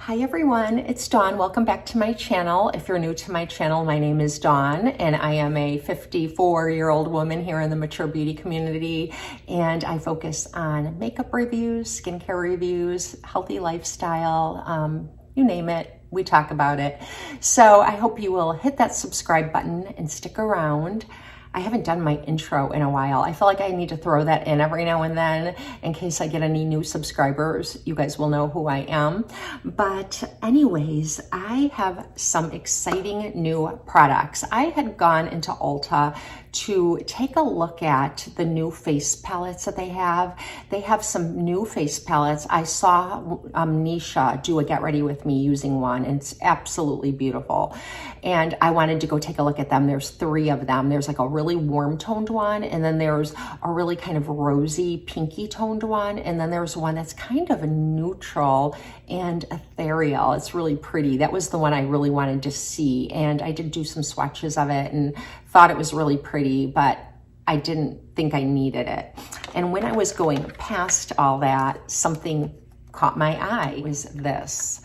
Hi everyone, it's Dawn. Welcome back to my channel. If you're new to my channel, my name is Dawn and I am a 54-year-old woman here in the mature beauty community, and I focus on makeup reviews, skincare reviews, healthy lifestyle, you name it, we talk about it. So I hope you will hit that subscribe button and stick around. I haven't done my intro in a while. I feel like I need to throw that in every now and then in case I get any new subscribers. You guys will know who I am. But anyways, I have some exciting new products. I had gone into Ulta to take a look at the new face palettes that they have. They have some new face palettes. I saw Nisha do a Get Ready With Me using one, and it's absolutely beautiful. And I wanted to go take a look at them. There's 3 of them. There's like a really warm toned one, and then there's a really kind of rosy pinky toned one, and then there's one that's kind of a neutral and ethereal. It's really pretty. That was the one I really wanted to see, and I did do some swatches of it and thought it was really pretty, but I didn't think I needed it. And when I was going past all that, something caught my eye. It was this.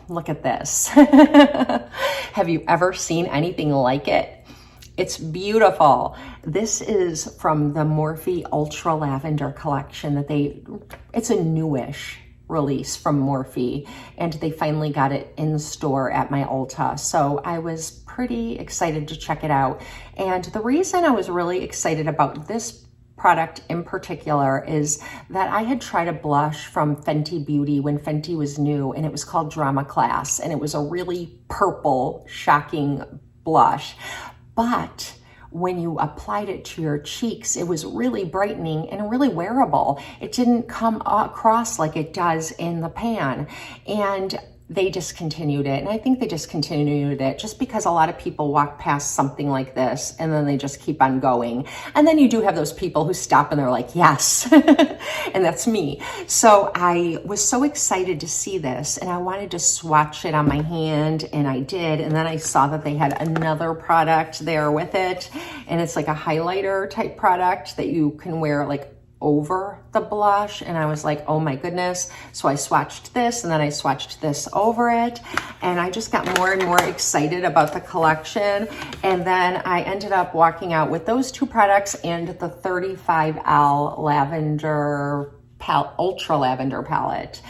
Look at this. Have you ever seen anything like it? It's beautiful. This is from the Morphe Ultralavendar collection that it's a newish release from Morphe, and they finally got it in store at my Ulta. So I was pretty excited to check it out. And the reason I was really excited about this product in particular is that I had tried a blush from Fenty Beauty when Fenty was new, and it was called Drama Class, and it was a really purple, shocking blush. But when you applied it to your cheeks, it was really brightening and really wearable. It didn't come across like it does in the pan. And they discontinued it. And I think they discontinued it just because a lot of people walk past something like this and then they just keep on going. And then you do have those people who stop and they're like, yes, and that's me. So I was so excited to see this, and I wanted to swatch it on my hand, and I did. And then I saw that they had another product there with it, and it's like a highlighter type product that you can wear like over the blush, and I was like, oh my goodness. So I swatched this, and then I swatched this over it, and I just got more and more excited about the collection. And then I ended up walking out with those 2 products and the 35L Ultra Lavender palette.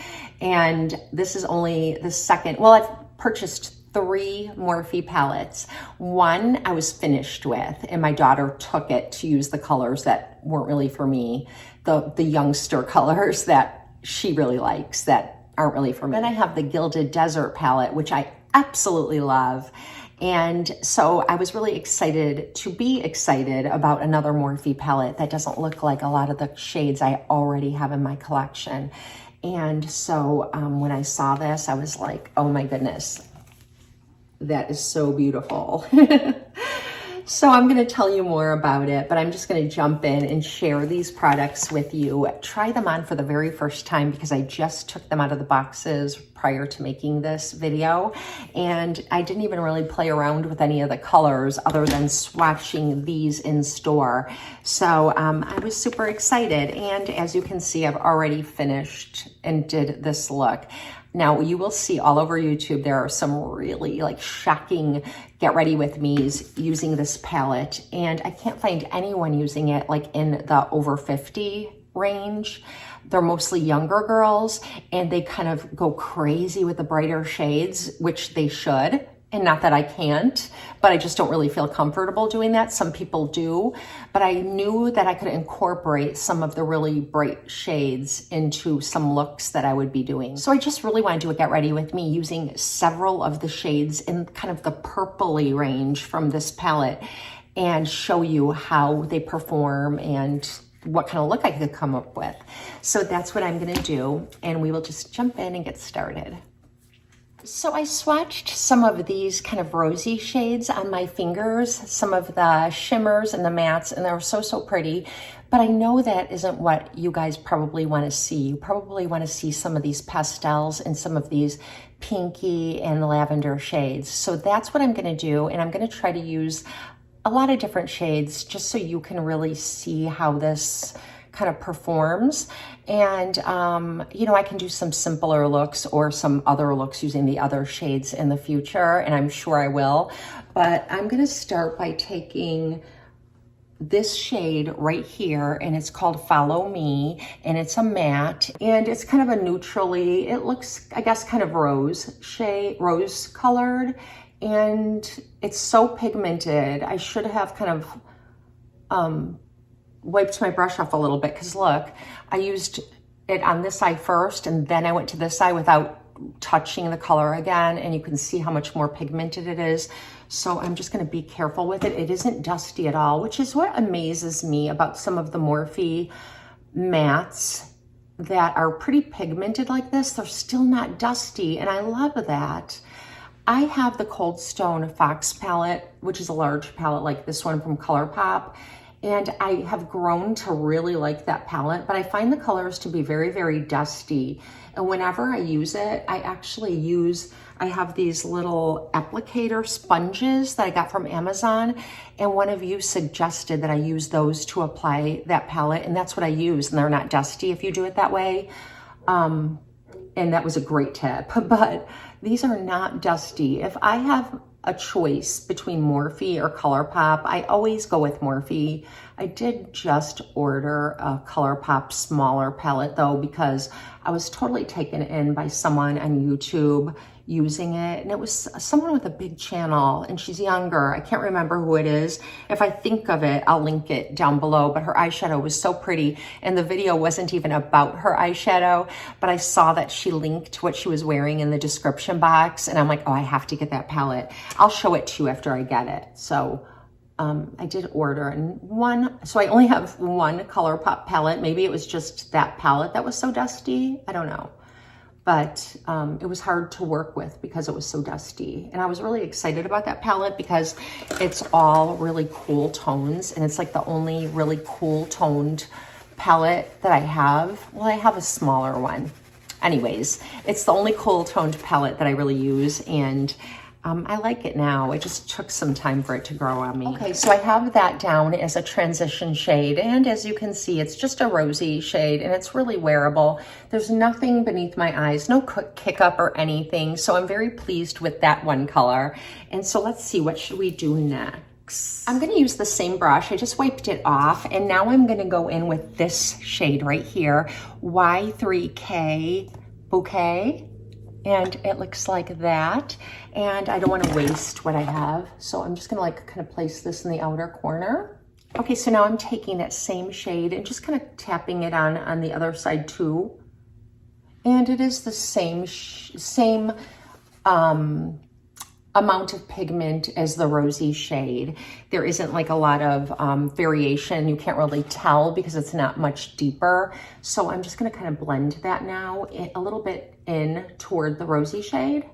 And this is only the second, well, I've purchased 3 Morphe palettes. One I was finished with, and my daughter took it to use the colors that weren't really for me, the youngster colors that she really likes that aren't really for me. Then I have the Gilded Desert palette, which I absolutely love. And so I was really excited to be excited about another Morphe palette that doesn't look like a lot of the shades I already have in my collection. And so when I saw this, I was like, oh my goodness, that is so beautiful. So I'm going to tell you more about it, but I'm just going to jump in and share these products with you. Try them on for the very first time because I just took them out of the boxes prior to making this video, and I didn't even really play around with any of the colors other than swatching these in store. So I was super excited, and as you can see, I've already finished and did this look. Now, you will see all over YouTube, there are some really like shocking Get Ready With Me's using this palette, and I can't find anyone using it like in the over 50 range. They're mostly younger girls, and they kind of go crazy with the brighter shades, which they should. And not that I can't, but I just don't really feel comfortable doing that. Some people do, but I knew that I could incorporate some of the really bright shades into some looks that I would be doing. So I just really wanted to Get Ready With Me using several of the shades in kind of the purpley range from this palette and show you how they perform and what kind of look I could come up with. So that's what I'm gonna do, and we will just jump in and get started. So I swatched some of these kind of rosy shades on my fingers, some of the shimmers and the mattes, and they're so, so pretty. But I know that isn't what you guys probably want to see. You probably want to see some of these pastels and some of these pinky and lavender shades. So that's what I'm going to do, and I'm going to try to use a lot of different shades just so you can really see how this kind of performs. And, you know, I can do some simpler looks or some other looks using the other shades in the future, and I'm sure I will. But I'm gonna start by taking this shade right here, and it's called Follow Me, and it's a matte, and it's kind of a neutrally, it looks, I guess, kind of rose colored, and it's so pigmented. I should have kind of wiped my brush off a little bit, because look, I used it on this eye first, and then I went to this eye without touching the color again, and you can see how much more pigmented it is. So I'm just going to be careful with it. It isn't dusty at all, which is what amazes me about some of the Morphe mattes that are pretty pigmented like this. They're still not dusty, and I love that. I have the Cold Stone Fox palette, which is a large palette like this one from ColourPop, and I have grown to really like that palette, but I find the colors to be very, very dusty. And whenever I use it, I have these little applicator sponges that I got from Amazon, and one of you suggested that I use those to apply that palette, and that's what I use, and they're not dusty if you do it that way. And that was a great tip, but these are not dusty. If I have a choice between Morphe or ColourPop, I always go with Morphe. I did just order a ColourPop smaller palette though, because I was totally taken in by someone on YouTube using it, and it was someone with a big channel, and she's younger. I can't remember who it is. If I think of it, I'll link it down below, but her eyeshadow was so pretty, and the video wasn't even about her eyeshadow, but I saw that she linked what she was wearing in the description box, and I'm like, oh, I have to get that palette. I'll show it to you after I get it. So I did order, and so I only have one ColourPop palette. Maybe it was just that palette that was so dusty, I don't know. But it was hard to work with because it was so dusty. And I was really excited about that palette because it's all really cool tones, and it's like the only really cool toned palette that I have. Well, I have a smaller one. Anyways, it's the only cool toned palette that I really use, and I like it now. It just took some time for it to grow on me. Okay, so I have that down as a transition shade, and as you can see, it's just a rosy shade, and it's really wearable. There's nothing beneath my eyes, no kick up or anything, so I'm very pleased with that one color. And so let's see, what should we do next? I'm gonna use the same brush. I just wiped it off, and now I'm gonna go in with this shade right here, Y3K Bouquet. And it looks like that. And I don't want to waste what I have, so I'm just gonna like kind of place this in the outer corner. Okay, so now I'm taking that same shade and just kind of tapping it on the other side too. And it is the same amount of pigment as the rosy shade. There isn't like a lot of variation. You can't really tell because it's not much deeper. So I'm just gonna kind of blend that now a little bit in toward the rosy shade.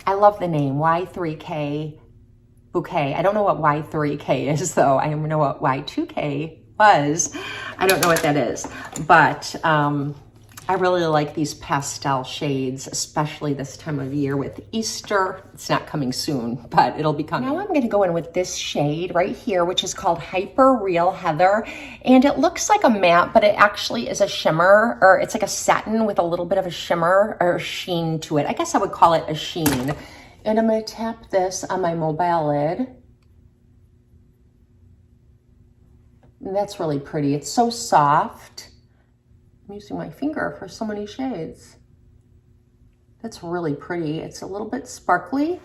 I love the name, Y3K Bouquet. I don't know what Y3K is though. I know what Y2K was. I don't know what that is, but I really like these pastel shades, especially this time of year with Easter. It's not coming soon, but it'll be coming. Now I'm gonna go in with this shade right here, which is called Hyper Real Heather. And it looks like a matte, but it actually is a shimmer, or it's like a satin with a little bit of a shimmer or sheen to it. I guess I would call it a sheen. And I'm gonna tap this on my mobile lid. And that's really pretty. It's so soft. I'm using my finger for so many shades. That's really pretty. It's a little bit sparkly,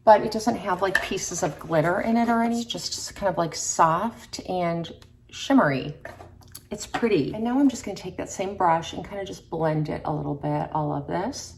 but it doesn't have like pieces of glitter in it or anything. It's just kind of like soft and shimmery. It's pretty. And now I'm just gonna take that same brush and kind of just blend it a little bit, all of this.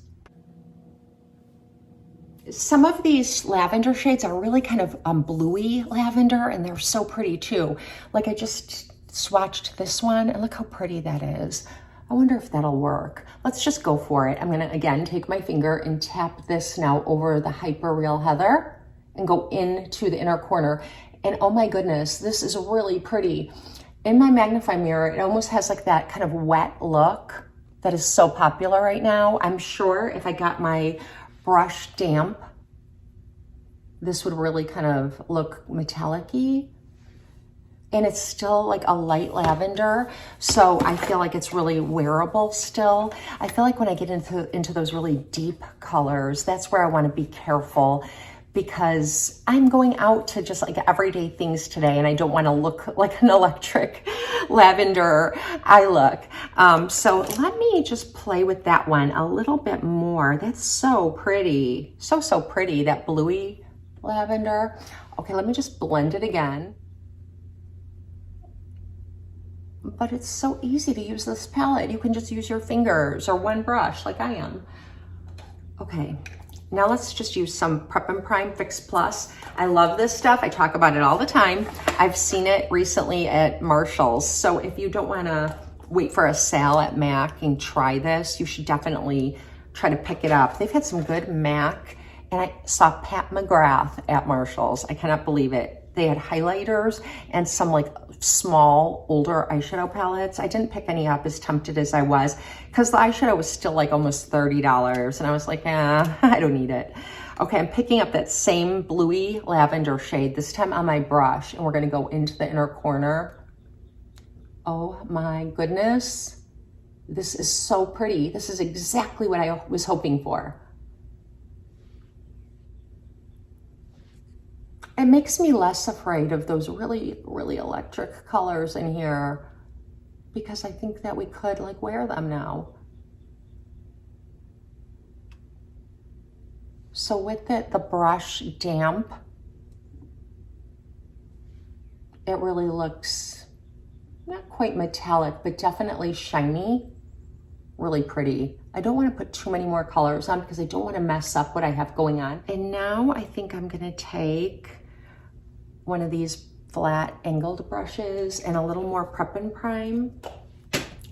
Some of these lavender shades are really kind of bluey lavender, and they're so pretty too. Like I just swatched this one, and look how pretty that is. I wonder if that'll work. Let's just go for it. I'm gonna, again, take my finger and tap this now over the Hyper Real Heather and go into the inner corner. And oh my goodness, this is really pretty. In my magnifying mirror, it almost has like that kind of wet look that is so popular right now. I'm sure if I got my brush damp, this would really kind of look metallic-y. and it's still like a light lavender, so I feel like it's really wearable still. I feel like when I get into those really deep colors, that's where I want to be careful, because I'm going out to just like everyday things today, and I don't want to look like an electric lavender eye look. So let me just play with that one a little bit more. That's so pretty, so pretty, that bluey lavender. Okay, let me just blend it again. But it's so easy to use this palette. You can just use your fingers or one brush like I am. Okay, now let's just use some Prep and Prime Fix Plus. I love this stuff. I talk about it all the time. I've seen it recently at Marshall's. So if you don't wanna wait for a sale at MAC and try this, you should definitely try to pick it up. They've had some good MAC, and I saw Pat McGrath at Marshall's. I cannot believe it. They had highlighters and some like small older eyeshadow palettes. I didn't pick any up, as tempted as I was, because the eyeshadow was still like almost $30, and I was like, I don't need it. Okay, I'm picking up that same bluey lavender shade, this time on my brush, and we're gonna go into the inner corner. Oh my goodness, this is so pretty. This is exactly what I was hoping for. It makes me less afraid of those really, really electric colors in here, because I think that we could like wear them now. So with it, the brush damp, it really looks not quite metallic, but definitely shiny, really pretty. I don't want to put too many more colors on because I don't want to mess up what I have going on. And now I think I'm going to take one of these flat angled brushes and a little more Prep and Prime.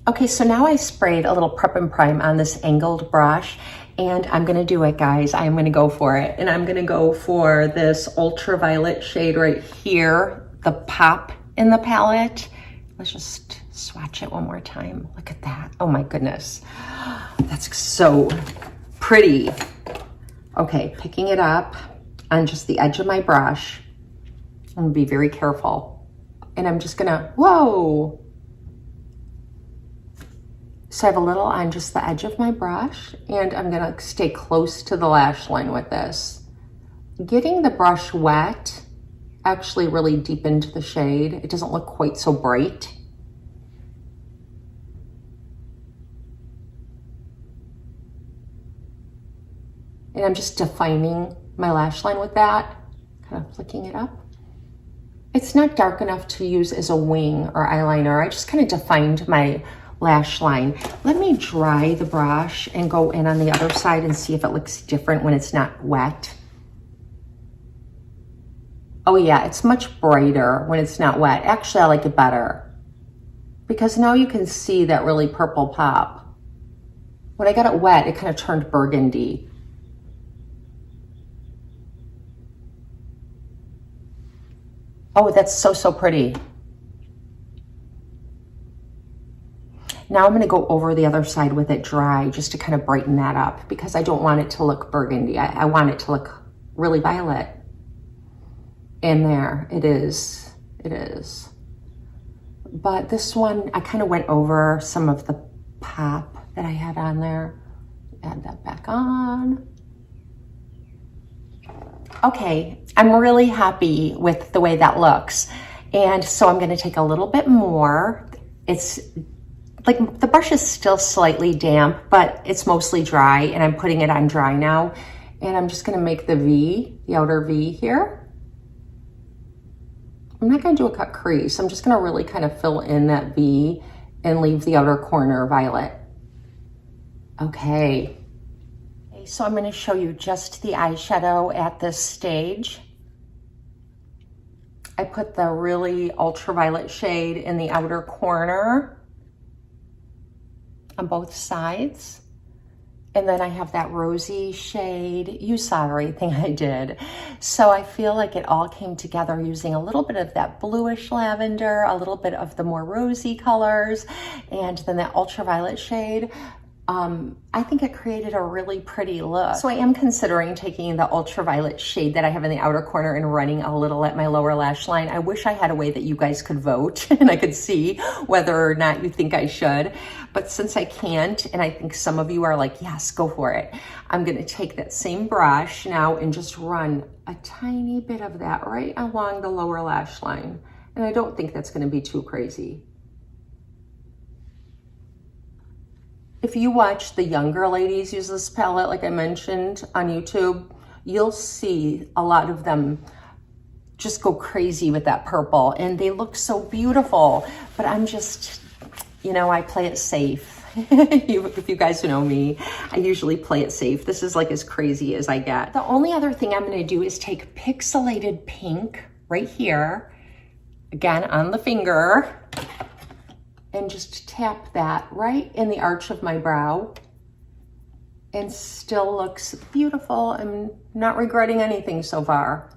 Okay, so now I sprayed a little Prep and Prime on this angled brush, and I'm gonna do it, guys. I'm gonna go for it. And I'm gonna go for this ultraviolet shade right here, the pop in the palette. Let's just swatch it one more time. Look at that. Oh my goodness. That's so pretty. Okay, picking it up on just the edge of my brush. I'm gonna be very careful. And I'm just gonna, whoa. So I have a little on just the edge of my brush, and I'm gonna stay close to the lash line with this. Getting the brush wet actually really deepened the shade. It doesn't look quite so bright. And I'm just defining my lash line with that, kind of flicking it up. It's not dark enough to use as a wing or eyeliner. I just kind of defined my lash line. Let me dry the brush and go in on the other side and see if it looks different when it's not wet. Oh yeah, it's much brighter when it's not wet. Actually, I like it better, because now you can see that really purple pop. When I got it wet, it kind of turned burgundy. Oh, that's so pretty. Now I'm gonna go over the other side with it dry, just to kind of brighten that up, because I don't want it to look burgundy. I want it to look really violet. And there, it is. But this one, I kind of went over some of the pop that I had on there. Add that back on. Okay, I'm really happy with the way that looks. And so I'm gonna take a little bit more. It's like the brush is still slightly damp, but it's mostly dry, and I'm putting it on dry now. And I'm just gonna make the V, the outer V here. I'm not gonna do a cut crease. I'm just gonna really kind of fill in that V and leave the outer corner violet. Okay. So I'm gonna show you just the eyeshadow at this stage. I put the really ultraviolet shade in the outer corner on both sides. And then I have that rosy shade. You saw everything I did. So I feel like it all came together using a little bit of that bluish lavender, a little bit of the more rosy colors, and then that ultraviolet shade. I think it created a really pretty look. So I am considering taking the ultraviolet shade that I have in the outer corner and running a little at my lower lash line. I wish I had a way that you guys could vote and I could see whether or not you think I should. But since I can't, and I think some of you are like, yes, go for it, I'm gonna take that same brush now and just run a tiny bit of that right along the lower lash line. And I don't think that's gonna be too crazy. If you watch the younger ladies use this palette, like I mentioned on YouTube, you'll see a lot of them just go crazy with that purple and they look so beautiful. But I'm just, you know, I play it safe. If you guys know me, I usually play it safe. This is like as crazy as I get. The only other thing I'm gonna do is take pixelated pink right here, again on the finger, and just tap that right in the arch of my brow, and still looks beautiful. I'm not regretting anything so far.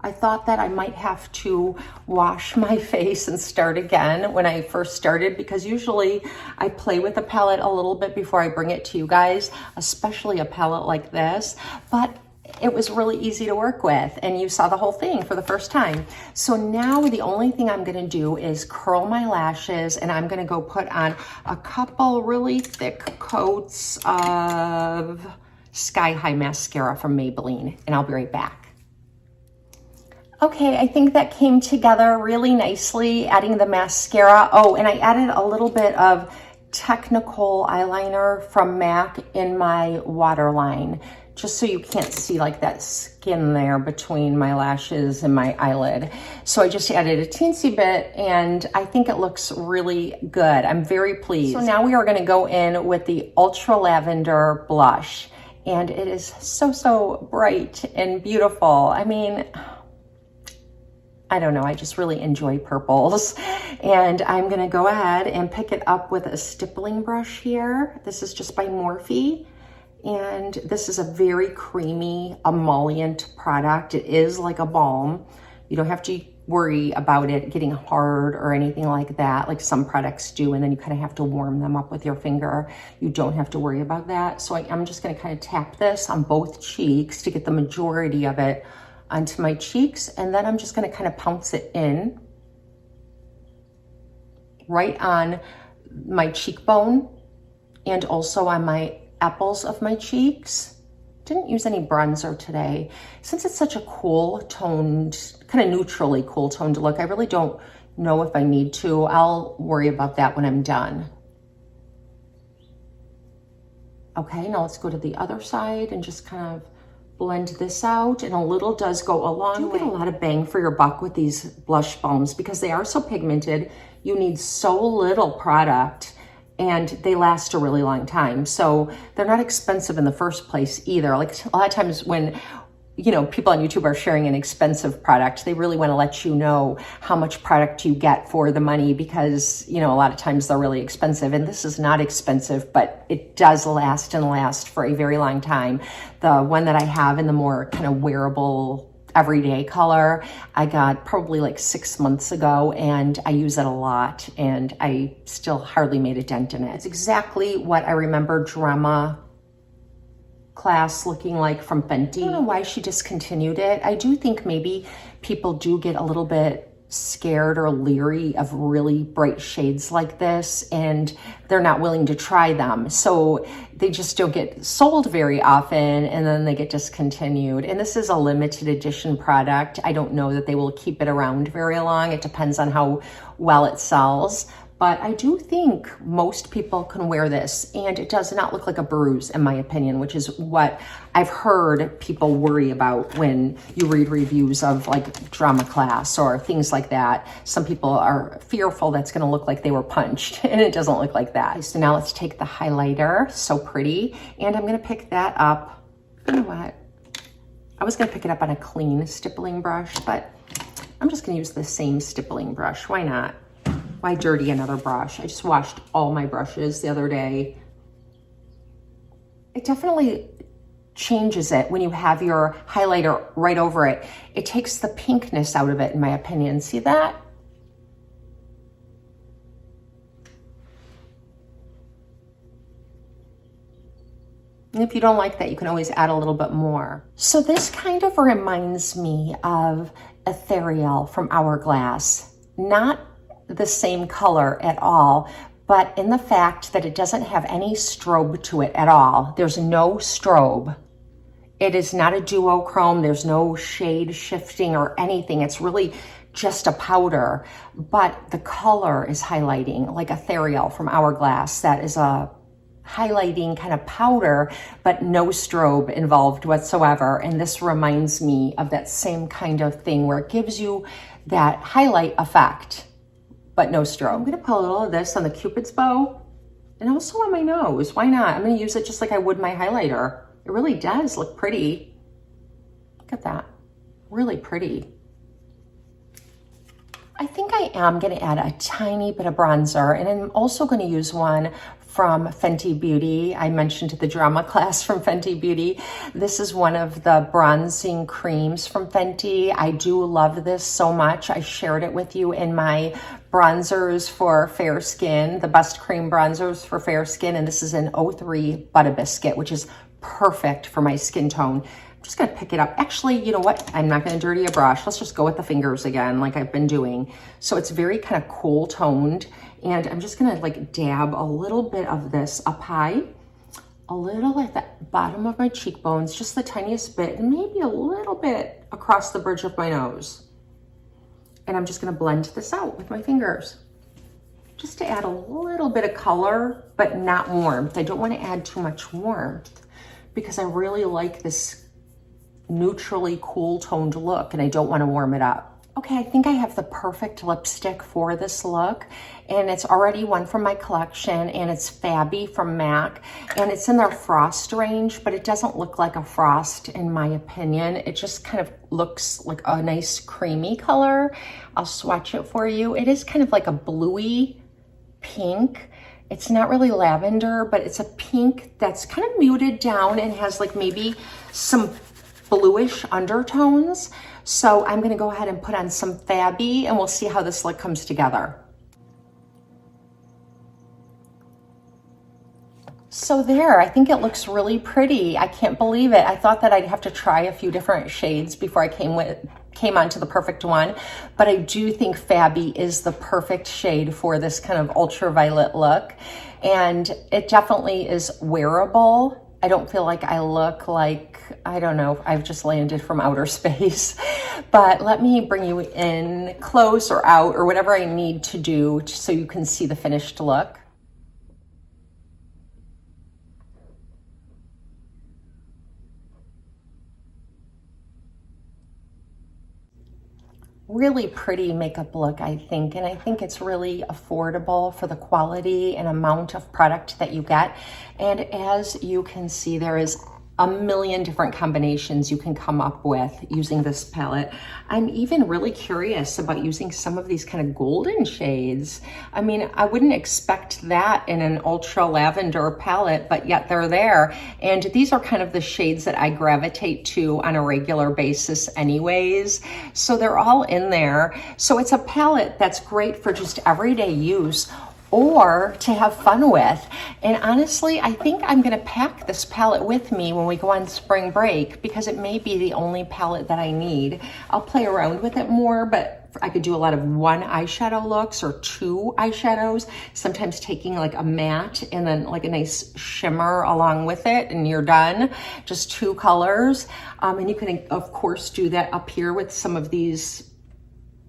I thought that I might have to wash my face and start again when I first started, because usually I play with the palette a little bit before I bring it to you guys, especially a palette like this, but it was really easy to work with and you saw the whole thing for the first time. So now the only thing I'm gonna do is curl my lashes, and I'm gonna go put on a couple really thick coats of Sky High mascara from Maybelline, and I'll be right back. Okay, I think that came together really nicely, adding the mascara. Oh, and I added a little bit of Technical eyeliner from MAC in my waterline, just so you can't see like that skin there between my lashes and my eyelid. So I just added a teensy bit and I think it looks really good. I'm very pleased. So now we are gonna go in with the Ultra Lavender blush, and it is so bright and beautiful. I mean, I don't know, I just really enjoy purples. And I'm gonna go ahead and pick it up with a stippling brush here. This is just by Morphe. And this is a very creamy emollient product. It is like a balm. You don't have to worry about it getting hard or anything like that, like some products do, and then you kind of have to warm them up with your finger. You don't have to worry about that. So I'm just gonna kind of tap this on both cheeks to get the majority of it onto my cheeks, and then I'm just gonna kind of pounce it in right on my cheekbone and also on my apples of my cheeks. Didn't use any bronzer today. Since it's such a cool toned, kind of neutrally cool toned look, I really don't know if I need to. I'll worry about that when I'm done. Okay, now let's go to the other side and just kind of blend this out, and a little does go a long way. You get a lot of bang for your buck with these blush balms because they are so pigmented. You need so little product and they last a really long time. So they're not expensive in the first place either. Like a lot of times when, you know, people on YouTube are sharing an expensive product, they really want to let you know how much product you get for the money because, you know, a lot of times they're really expensive, and this is not expensive, but it does last and last for a very long time. The one that I have in the more kind of wearable everyday color, I got probably like 6 months ago, and I use it a lot and I still hardly made a dent in it. It's exactly what I remember Drama Class looking like from Fenty. I don't know why she discontinued it. I do think maybe people do get a little bit scared or leery of really bright shades like this, and they're not willing to try them. So they just don't get sold very often, and then they get discontinued. And this is a limited edition product. I don't know that they will keep it around very long. It depends on how well it sells. But I do think most people can wear this, and it does not look like a bruise, in my opinion, which is what I've heard people worry about when you read reviews of like Drama Class or things like that. Some people are fearful that's gonna look like they were punched, and it doesn't look like that. So now let's take the highlighter, so pretty, and I'm gonna pick that up. You know what? I was gonna pick it up on a clean stippling brush, but I'm just gonna use the same stippling brush. Why not? Why dirty another brush? I just washed all my brushes the other day. It definitely changes it when you have your highlighter right over it. It takes the pinkness out of it, in my opinion. See that? And if you don't like that, you can always add a little bit more. So this kind of reminds me of Ethereal from Hourglass. Not the same color at all, but in the fact that it doesn't have any strobe to it at all. There's no strobe. It is not a duochrome. There's no shade shifting or anything. It's really just a powder, but the color is highlighting, like Ethereal from Hourglass. That is a highlighting kind of powder, but no strobe involved whatsoever. And this reminds me of that same kind of thing where it gives you that highlight effect, but no strobe. I'm gonna put a little of this on the Cupid's bow and also on my nose. Why not? I'm gonna use it just like I would my highlighter. It really does look pretty. Look at that, really pretty. I think I am gonna add a tiny bit of bronzer, and I'm also gonna use one from Fenty Beauty. I mentioned the drama class from Fenty Beauty. This is one of the bronzing creams from Fenty. I do love this so much. I shared it with you in my bronzers for fair skin, the best cream bronzers for fair skin, and this is an 03 Butter Biscuit, which is perfect for my skin tone. I'm just gonna pick it up. Actually, you know what? I'm not gonna dirty a brush. Let's just go with the fingers again, like I've been doing. So it's very kind of cool toned, and I'm just gonna like dab a little bit of this up high, a little at the bottom of my cheekbones, just the tiniest bit, and maybe a little bit across the bridge of my nose. And I'm just gonna blend this out with my fingers, just to add a little bit of color, but not warmth. I don't wanna add too much warmth because I really like this neutrally cool toned look and I don't want to warm it up. Okay, I think I have the perfect lipstick for this look, and it's already one from my collection, and it's Fabby from MAC, and it's in their Frost range, but it doesn't look like a frost in my opinion. It just kind of looks like a nice creamy color. I'll swatch it for you. It is kind of like a bluey pink. It's not really lavender, but it's a pink that's kind of muted down and has like maybe some bluish undertones. So I'm gonna go ahead and put on some Fabby, and we'll see how this look comes together. So there, I think it looks really pretty. I can't believe it. I thought that I'd have to try a few different shades before I came onto the perfect one, but I do think Fabby is the perfect shade for this kind of ultraviolet look, and it definitely is wearable. I don't feel like I look like, I don't know, I've just landed from outer space. But let me bring you in close or out or whatever I need to do so you can see the finished look. Really pretty makeup look, I think, and I think it's really affordable for the quality and amount of product that you get. And as you can see, there is a million different combinations you can come up with using this palette. I'm even really curious about using some of these kind of golden shades. I mean, I wouldn't expect that in an ultra lavender palette, but yet they're there. And these are kind of the shades that I gravitate to on a regular basis anyways. So they're all in there. So it's a palette that's great for just everyday use or to have fun with. And honestly, I think I'm gonna pack this palette with me when we go on spring break because it may be the only palette that I need. I'll play around with it more, but I could do a lot of one eyeshadow looks or two eyeshadows, sometimes taking like a matte and then like a nice shimmer along with it and you're done, just two colors. And you can of course do that up here with some of these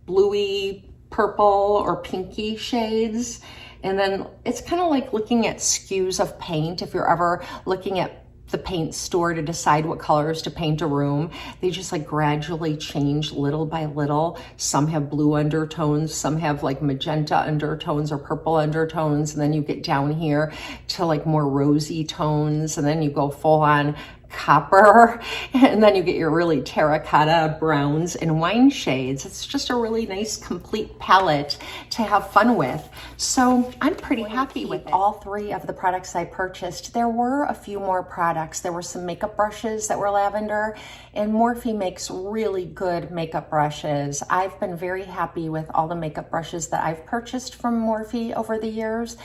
bluey purple or pinky shades. And then it's kind of like looking at SKUs of paint. If you're ever looking at the paint store to decide what colors to paint a room, they just like gradually change little by little. Some have blue undertones, some have like magenta undertones or purple undertones, and then you get down here to like more rosy tones, and then you go full on copper, and then you get your really terracotta browns and wine shades. It's just a really nice complete palette to have fun with. So I'm pretty happy with all three of the products I purchased. There were a few more products. There were some makeup brushes that were lavender, and Morphe makes really good makeup brushes. I've been very happy with all the makeup brushes that I've purchased from Morphe over the years.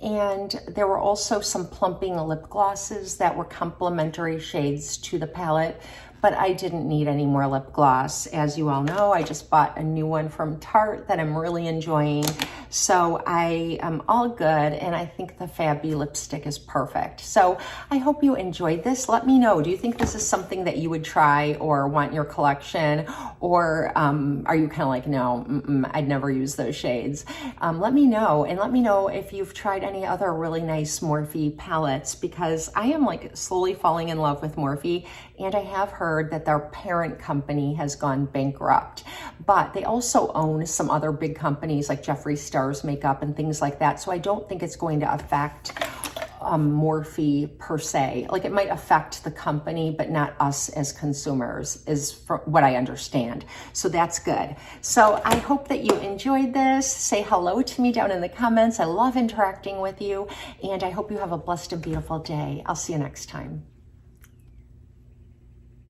And there were also some plumping lip glosses that were complementary shades to the palette, but I didn't need any more lip gloss. As you all know, I just bought a new one from Tarte that I'm really enjoying. So I am all good, and I think the Fabby lipstick is perfect. So I hope you enjoyed this. Let me know, do you think this is something that you would try or want in your collection? Or are you kind of like, no, I'd never use those shades? Let me know, and let me know if you've tried any other really nice Morphe palettes, because I am like slowly falling in love with Morphe, and I have heard that their parent company has gone bankrupt, but they also own some other big companies like Jeffree Star's makeup and things like that. So I don't think it's going to affect Morphe per se. Like, it might affect the company, but not us as consumers, is from what I understand. So that's good. So I hope that you enjoyed this. Say hello to me down in the comments. I love interacting with you, and I hope you have a blessed and beautiful day. I'll see you next time.